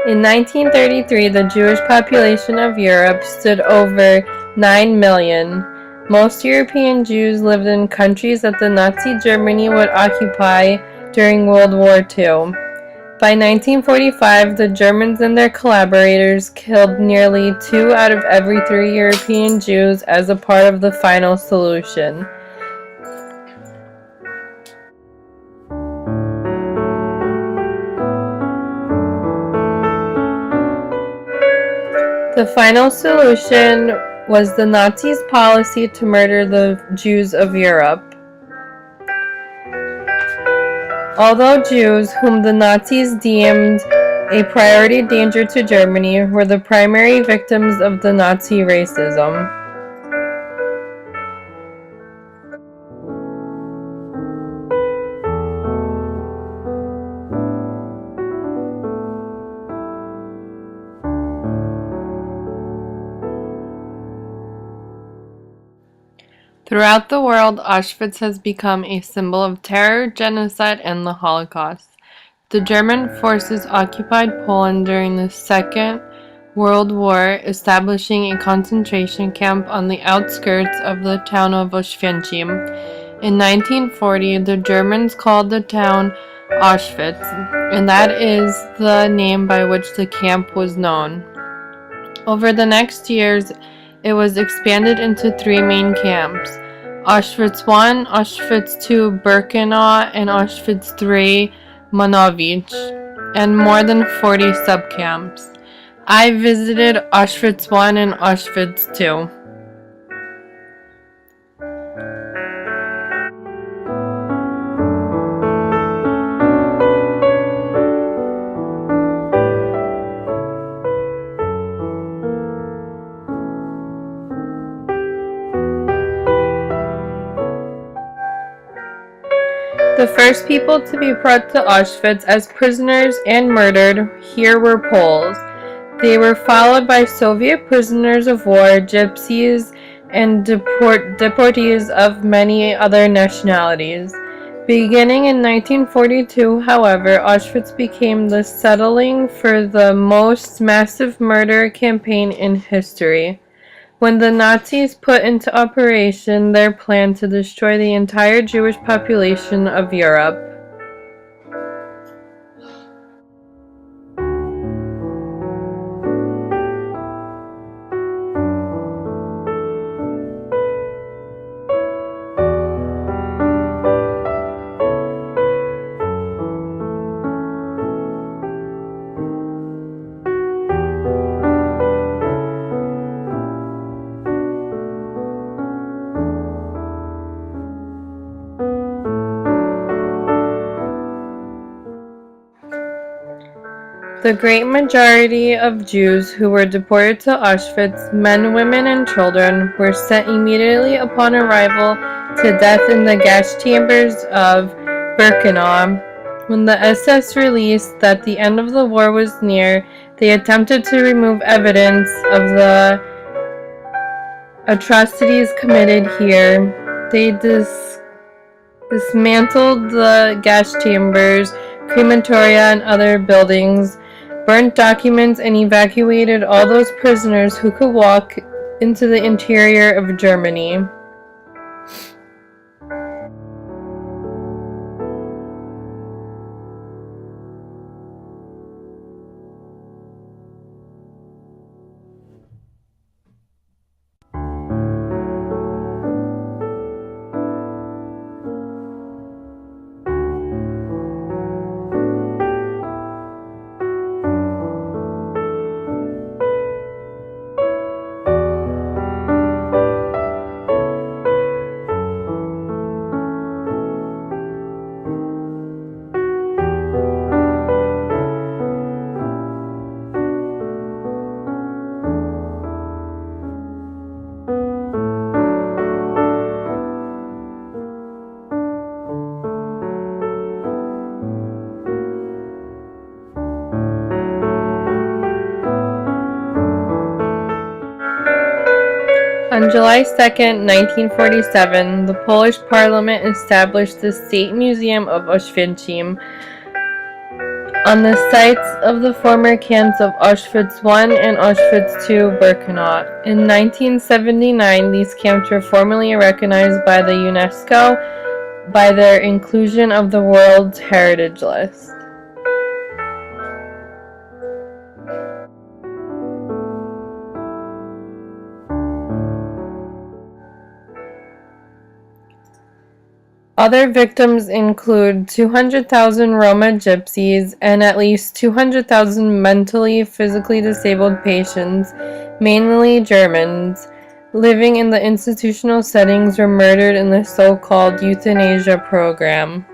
In 1933, the Jewish population of Europe stood over 9 million. Most European Jews lived in countries that the Nazi Germany would occupy during World War II. By 1945, the Germans and their collaborators killed nearly 2 out of every 3 European Jews as a part of the final solution. The final solution was the Nazis' policy to murder the Jews of Europe. Although Jews, whom the Nazis deemed a priority danger to Germany, were the primary victims of the Nazi racism. Throughout the world, Auschwitz has become a symbol of terror, genocide, and the Holocaust. The German forces occupied Poland during the Second World War, establishing a concentration camp on the outskirts of the town of Auschwitz. In 1940, the Germans called the town Auschwitz, and that is the name by which the camp was known. Over the next years, it was expanded into 3 main camps: Auschwitz I, Auschwitz II Birkenau, and Auschwitz III Monowicz, and more than 40 subcamps. I visited Auschwitz I and Auschwitz II. The first people to be brought to Auschwitz as prisoners and murdered here were Poles. They were followed by Soviet prisoners of war, gypsies, and deportees of many other nationalities. Beginning in 1942, however, Auschwitz became the settling for the most massive murder campaign in history. When the Nazis put into operation their plan to destroy the entire Jewish population of Europe. The great majority of Jews who were deported to Auschwitz, men, women, and children, were sent immediately upon arrival to death in the gas chambers of Birkenau. When the SS released that the end of the war was near, they attempted to remove evidence of the atrocities committed here. They dismantled the gas chambers, crematoria, and other buildings, burnt documents, and evacuated all those prisoners who could walk into the interior of Germany. On July 2, 1947, the Polish Parliament established the State Museum of Auschwitz. on the sites of the former camps of Auschwitz I and Auschwitz II-Birkenau. In 1979, these camps were formally recognized by the UNESCO by their inclusion of the World Heritage List. Other victims include 200,000 Roma gypsies and at least 200,000 mentally, physically disabled patients, mainly Germans, living in the institutional settings were murdered in the so-called euthanasia program.